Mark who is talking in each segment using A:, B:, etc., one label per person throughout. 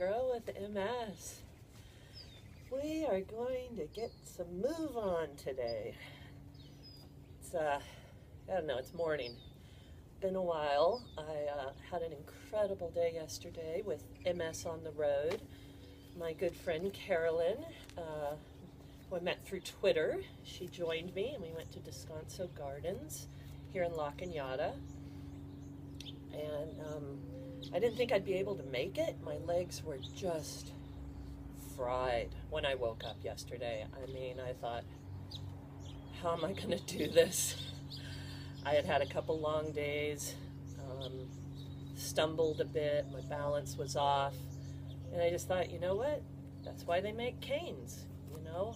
A: Girl with MS. We are going to get some move on today. It's, I don't know, it's morning. Been a while. I had an incredible day yesterday with MS on the road. My good friend Carolyn, who I met through Twitter, she joined me and we went to Descanso Gardens here in La Cañada. And I didn't think I'd be able to make it. My legs were just fried when I woke up yesterday. I mean, I thought, how am I going to do this? I had had a couple long days, stumbled a bit, my balance was off, and I just thought, you know what? That's why they make canes, you know?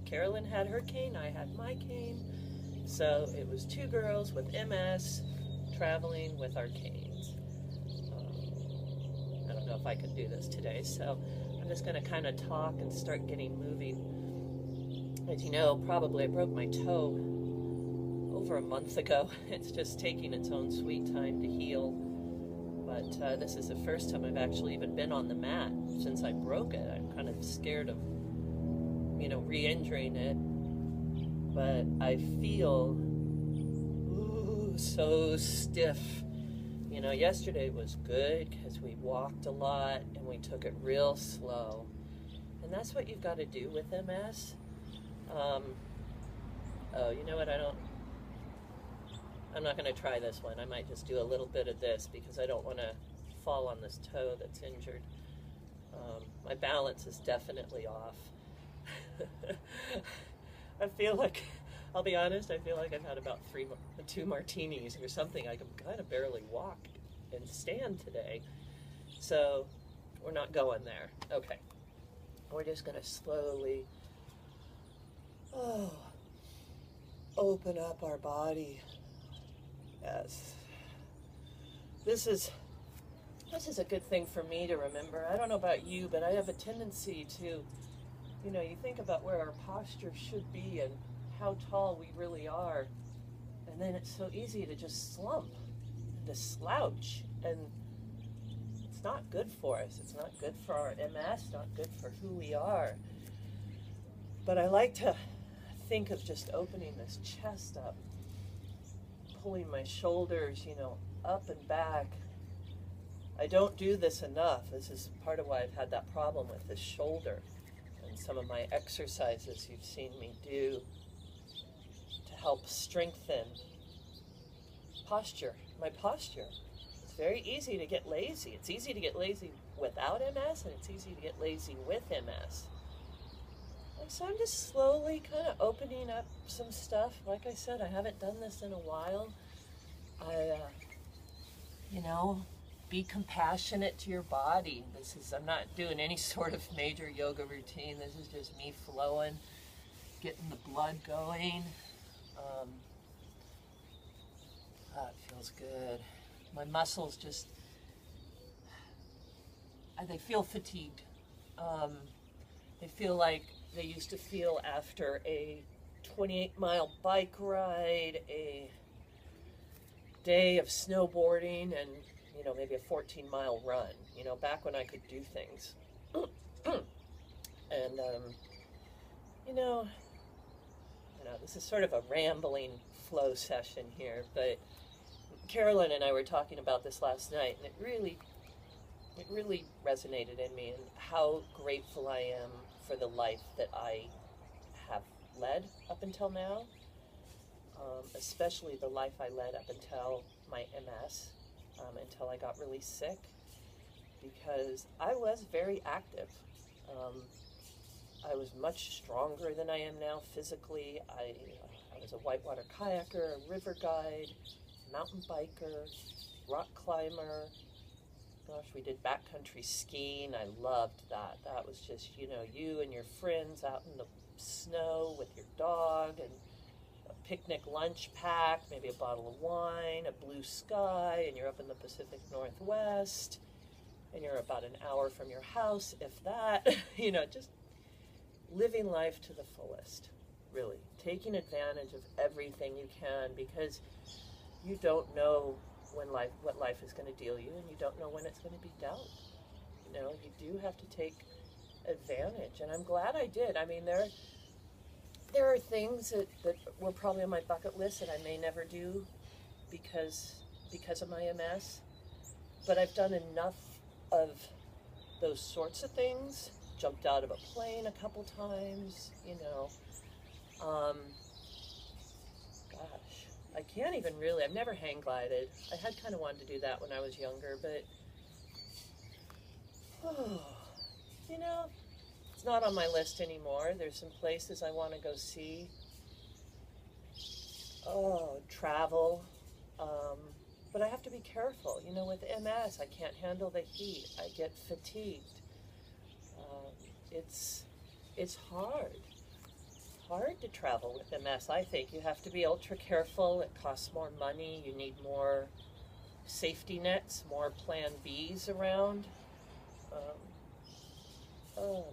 A: Carolyn had her cane, I had my cane, so it was two girls with MS traveling with our canes. I don't know if I could do this today, so I'm just going to kind of talk and start getting moving. As you know, probably I broke my toe over a month ago. It's just taking its own sweet time to heal. But this is the first time I've actually even been on the mat since I broke it. I'm kind of scared of, you know, re-injuring it. But I feel so stiff. You know, yesterday was good because we walked a lot and we took it real slow. And that's what you've got to do with MS. Oh, you know what? I'm not going to try this one. I might just do a little bit of this because I don't want to fall on this toe that's injured. My balance is definitely off. I feel like, I'll be honest, I feel like I've had about 2 martinis or something. I can kind of barely walk and stand today. So we're not going there. Okay. We're just going to slowly open up our body. Yes. This is a good thing for me to remember. I don't know about you, but I have a tendency to, you know, you think about where our posture should be and how tall we really are, and then it's so easy to just slump, to slouch, and it's not good for us. It's not good for our MS, not good for who we are. But I like to think of just opening this chest up, pulling my shoulders, you know, up and back. I don't do this enough. This is part of why I've had that problem with this shoulder, and some of my exercises you've seen me do to help strengthen my posture. It's very easy to get lazy. It's easy to get lazy without MS, and it's easy to get lazy with MS. And so I'm just slowly kind of opening up some stuff. Like I said, I haven't done this in a while. You know, be compassionate to your body. I'm not doing any sort of major yoga routine. This is just me flowing, getting the blood going. It feels good. My muscles just, they feel fatigued. They feel like they used to feel after a 28-mile bike ride, a day of snowboarding, and, you know, maybe a 14-mile run, you know, back when I could do things. And, you know, this is sort of a rambling flow session here, but Carolyn and I were talking about this last night, and it really resonated in me, and how grateful I am for the life that I have led up until now, especially the life I led up until my MS, until I got really sick, because I was very active. I was much stronger than I am now physically. I was a whitewater kayaker, a river guide, mountain biker, rock climber. Gosh, we did backcountry skiing. I loved that. That was just, you know, you and your friends out in the snow with your dog, and a picnic lunch pack, maybe a bottle of wine, a blue sky, and you're up in the Pacific Northwest, and you're about an hour from your house, if that. You know, just living life to the fullest, really. Taking advantage of everything you can, because you don't know what life is going to deal you, and you don't know when it's going to be dealt. You know, you do have to take advantage, and I'm glad I did. I mean, there are things that were probably on my bucket list that I may never do because of my MS, but I've done enough of those sorts of things. Jumped out of a plane a couple times, you know. Gosh, I can't even really, I've never hang glided. I had kind of wanted to do that when I was younger, but, you know, it's not on my list anymore. There's some places I want to go see. Travel. But I have to be careful. You know, with MS, I can't handle the heat. I get fatigued. It's hard to travel with MS. I think you have to be ultra careful. It costs more money. You need more safety nets, more plan Bs around.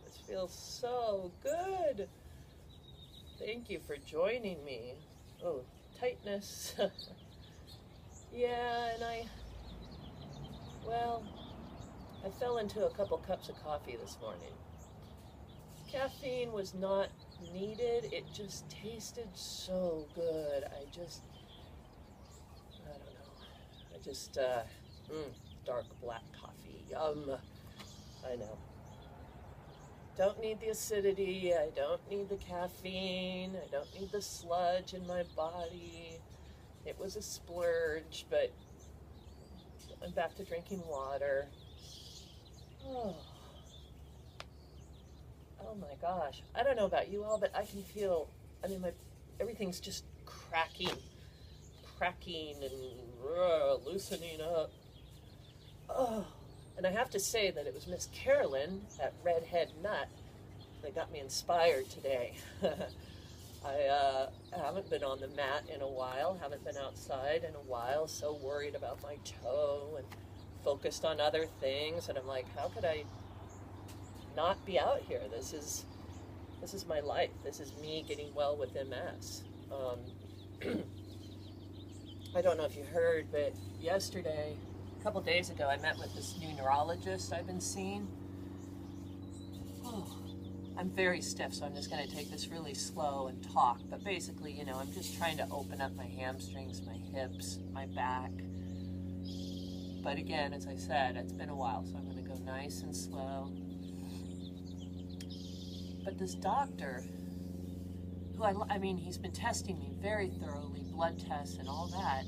A: This feels so good. Thank you for joining me. Oh, tightness. Yeah, and I fell into a couple cups of coffee this morning. Caffeine was not needed. It just tasted so good. I don't know. Dark black coffee. Yum. I know. Don't need the acidity. I don't need the caffeine. I don't need the sludge in my body. It was a splurge, but I'm back to drinking water. Oh my gosh. I don't know about you all, but I can feel, everything's just cracking and loosening up. And I have to say that it was Miss Carolyn, that redhead nut, that got me inspired today. I haven't been on the mat in a while, haven't been outside in a while, so worried about my toe and focused on other things, and I'm like, how could I not be out here? This is my life. This is me getting well with MS. I don't know if you heard, but yesterday, a couple days ago, I met with this new neurologist I've been seeing. I'm very stiff, so I'm just going to take this really slow and talk. But basically, you know, I'm just trying to open up my hamstrings, my hips, my back. But again, as I said, it's been a while, so I'm going to go nice and slow. But this doctor, who he's been testing me very thoroughly, blood tests and all that.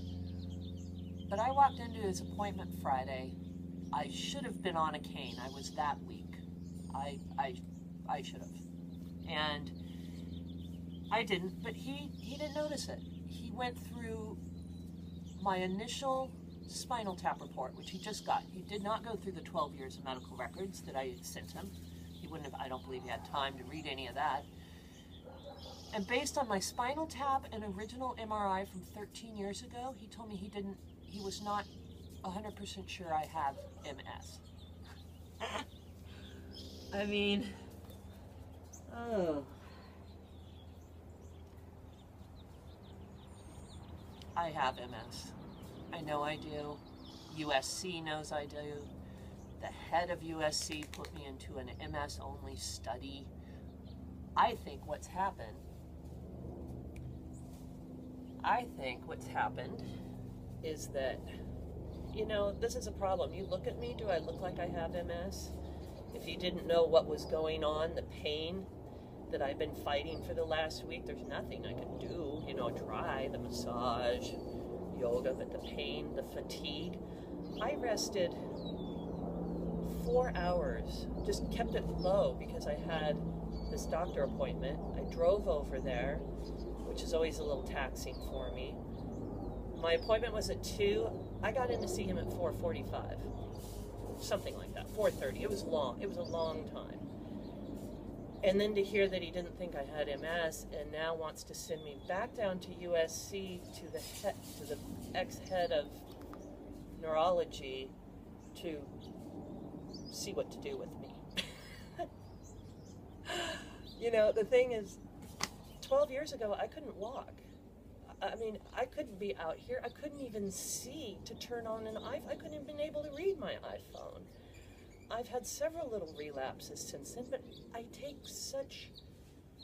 A: But I walked into his appointment Friday. I should have been on a cane. I was that weak. I should have. And I didn't, but he didn't notice it. He went through my initial spinal tap report, which he just got. He did not go through the 12 years of medical records that I sent him. He wouldn't have, I don't believe he had time to read any of that. And based on my spinal tap and original MRI from 13 years ago, he told me he was not 100% sure I have MS. I have MS. I know I do. USC knows I do. The head of USC put me into an MS-only study. I think what's happened is that, you know, this is a problem. You look at me, do I look like I have MS? If you didn't know what was going on, the pain that I've been fighting for the last week, there's nothing I can do, you know, try the massage, yoga, but the pain, the fatigue. I rested 4 hours, just kept it low because I had this doctor appointment. I drove over there, which is always a little taxing for me. My appointment was at 2. I got in to see him at 4:45. Something like that, 4:30. It was long. It was a long time. And then to hear that he didn't think I had MS and now wants to send me back down to USC to the ex-head of neurology to see what to do with me. You know, the thing is, 12 years ago, I couldn't walk. I couldn't be out here. I couldn't even see to turn on an iPhone. I couldn't even been able to read my iPhone. I've had several little relapses since then, but I take such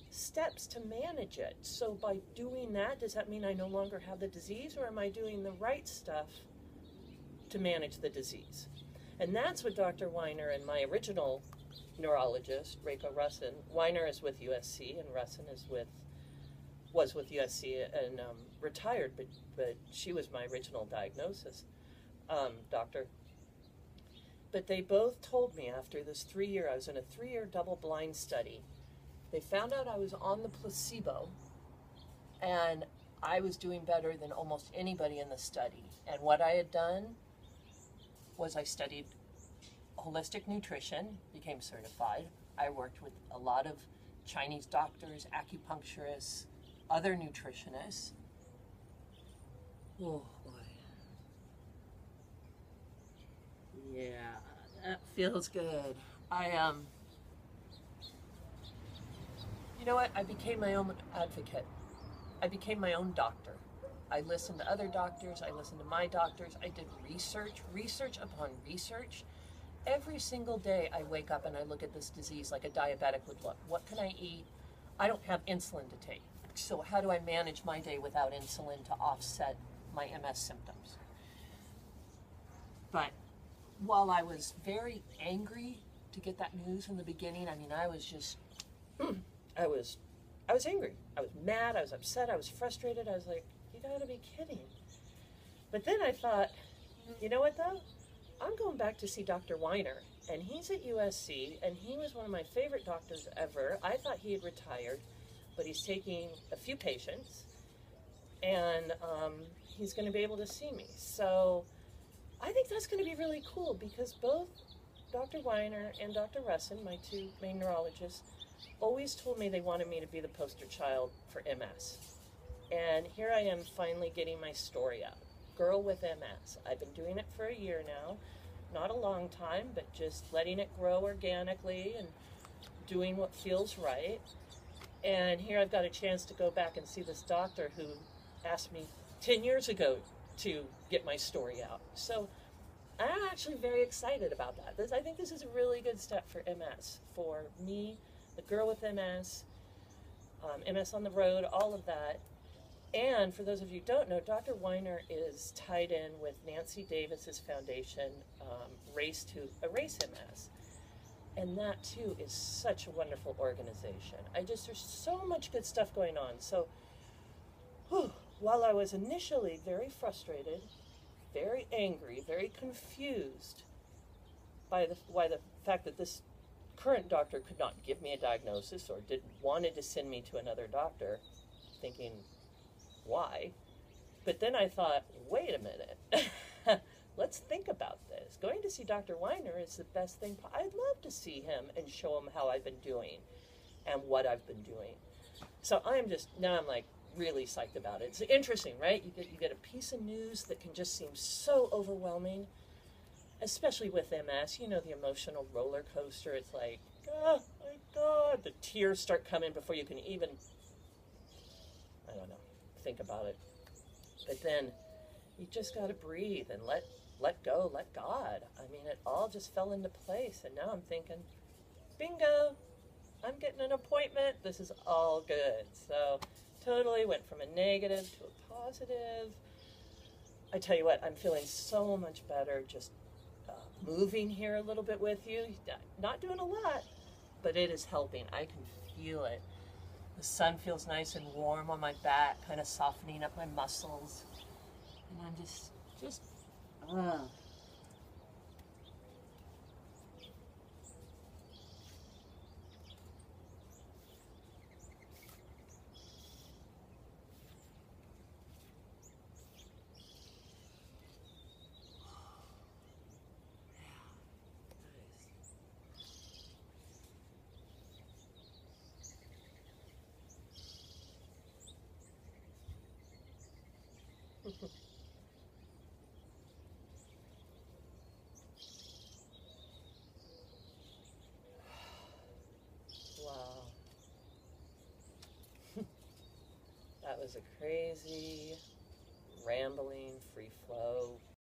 A: steps to manage it. So by doing that, does that mean I no longer have the disease, or am I doing the right stuff to manage the disease? And that's what Dr. Weiner and my original neurologist, Reiko Russin, Weiner is with USC and Russin was with USC and retired, but she was my original diagnosis doctor. But they both told me after this I was in a 3-year double-blind study, they found out I was on the placebo, and I was doing better than almost anybody in the study. And what I had done was I studied holistic nutrition, became certified. I worked with a lot of Chinese doctors, acupuncturists, other nutritionists. Oh boy. Yeah, that feels good. You know what? I became my own advocate. I became my own doctor. I listened to other doctors. I listened to my doctors. I did research upon research. Every single day I wake up and I look at this disease like a diabetic would look. What can I eat? I don't have insulin to take. So how do I manage my day without insulin to offset my MS symptoms? But while I was very angry to get that news in the beginning, I mean, I was just, I was angry. I was mad. I was upset. I was frustrated. I was like, you gotta be kidding. But then I thought, you know what though? I'm going back to see Dr. Weiner, and he's at USC, and he was one of my favorite doctors ever. I thought he had retired, but he's taking a few patients, and he's going to be able to see me. So I think that's going to be really cool, because both Dr. Weiner and Dr. Russin, my two main neurologists, always told me they wanted me to be the poster child for MS. And here I am finally getting my story out. Girl with MS. I've been doing it for a year now. Not a long time, but just letting it grow organically and doing what feels right. And here I've got a chance to go back and see this doctor who asked me 10 years ago to get my story out. So I'm actually very excited about that. I think this is a really good step for MS, for me, the girl with MS, MS on the road, all of that. And for those of you who don't know, Dr. Weiner is tied in with Nancy Davis's foundation, Race to Erase MS. And that too is such a wonderful organization. There's so much good stuff going on. So while I was initially very frustrated, very angry, very confused by the fact that this current doctor could not give me a diagnosis or wanted to send me to another doctor, thinking, why? But then I thought, wait a minute, let's think about this. Going to see Dr. Weiner is the best thing. I'd love to see him and show him how I've been doing and what I've been doing. So now I'm like really psyched about it. It's interesting, right? You get a piece of news that can just seem so overwhelming, especially with MS. You know, the emotional roller coaster. It's like, oh my God, the tears start coming before you can even, I don't know, think about it. But then you just got to breathe and let go, let God. I mean, it all just fell into place, and now I'm thinking, bingo, I'm getting an appointment. This is all good. So totally went from a negative to a positive. I tell you what, I'm feeling so much better just moving here a little bit with you. Not doing a lot, but it is helping. I can feel it. The sun feels nice and warm on my back, kind of softening up my muscles. And I'm just wow. That was a crazy, rambling, free flow